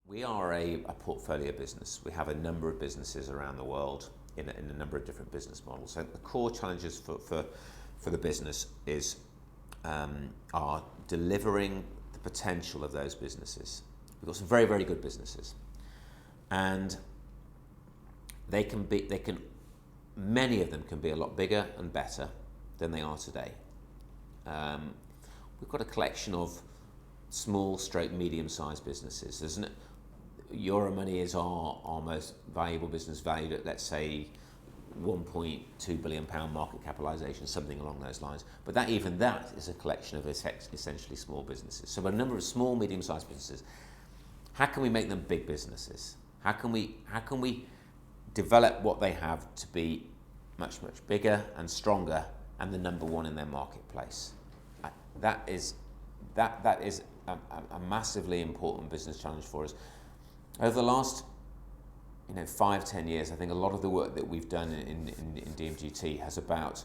We are a portfolio business. We have a number of businesses around the world in a number of different business models. So the core challenges for the business are delivering the potential of those businesses. We've got some very, very good businesses, and many of them can be a lot bigger and better than they are today. We've got a collection of small stroke medium-sized businesses. Euromoney is our most valuable business, valued at, let's say, £1.2 billion market capitalisation, something along those lines. But even that is a collection of essentially small businesses. So a number of small, medium-sized businesses. How can we make them big businesses? How can we develop what they have to be much, much bigger and stronger and the number one in their marketplace? That is a massively important business challenge for us. Over the last 5-10 years, I think a lot of the work that we've done in DMGT has about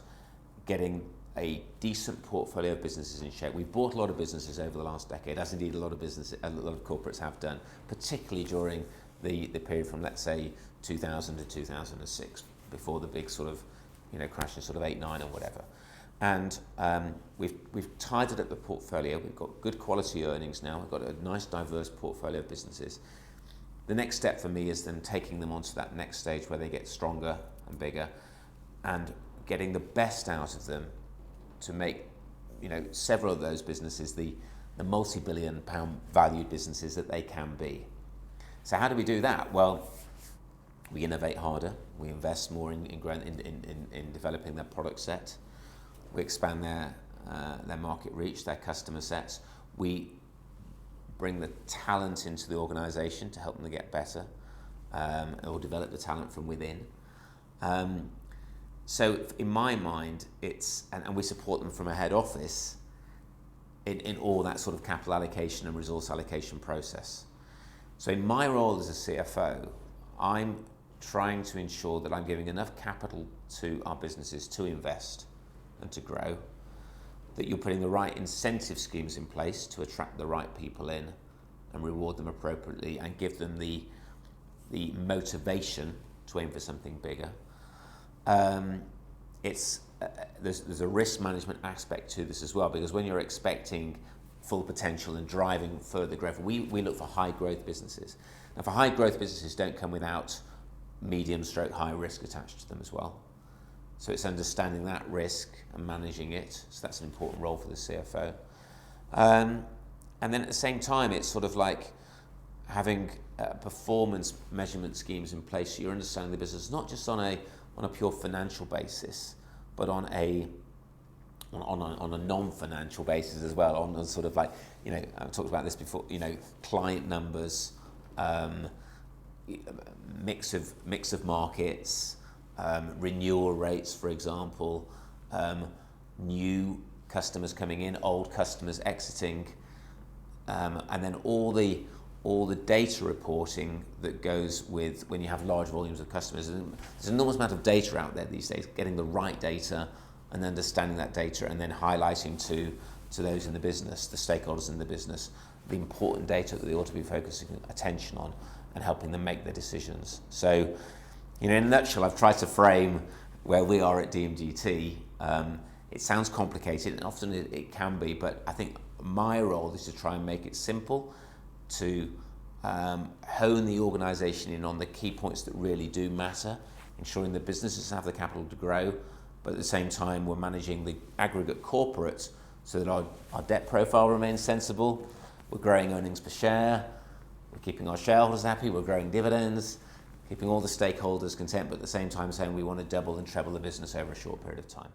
getting a decent portfolio of businesses in shape. We've bought a lot of businesses over the last decade, as indeed a lot of corporates have done, particularly during the period from, let's say, 2000 to 2006, before the big sort of crash in sort of 8, 9 or whatever. And we've tidied up the portfolio. We've got good quality earnings now. We've got a nice diverse portfolio of businesses. The next step for me is then taking them onto that next stage where they get stronger and bigger, and getting the best out of them to make several of those businesses the multi-billion pound valued businesses that they can be. So how do we do that? Well, we innovate harder. We invest more in developing their product set. We expand their market reach, their customer sets. We bring the talent into the organisation to help them to get better, or develop the talent from within. So in my mind, and we support them from a head office in all that sort of capital allocation and resource allocation process. So in my role as a CFO, I'm trying to ensure that I'm giving enough capital to our businesses to invest and to grow, that you're putting the right incentive schemes in place to attract the right people in and reward them appropriately and give them the motivation to aim for something bigger. There's a risk management aspect to this as well, because when you're expecting full potential and driving further growth, we look for high growth businesses. Now, for high growth businesses don't come without medium stroke high risk attached to them as well. So it's understanding that risk and managing it. So that's an important role for the CFO. And then at the same time, it's sort of like having performance measurement schemes in place. So you're understanding the business not just on a pure financial basis, but on a non-financial basis as well. On sort of like, I've talked about this before. Client numbers, mix of markets. Renewal rates, for example, new customers coming in, old customers exiting, and then all the data reporting that goes with when you have large volumes of customers. And there's an enormous amount of data out there these days. Getting the right data and understanding that data, and then highlighting to those in the business, the stakeholders in the business, the important data that they ought to be focusing attention on and helping them make their decisions. So, in a nutshell, I've tried to frame where we are at DMGT. It sounds complicated, and often it can be, but I think my role is to try and make it simple, to hone the organisation in on the key points that really do matter, ensuring that businesses have the capital to grow, but at the same time we're managing the aggregate corporate so that our debt profile remains sensible, we're growing earnings per share, we're keeping our shareholders happy, we're growing dividends, keeping all the stakeholders content, but at the same time saying we want to double and treble the business over a short period of time.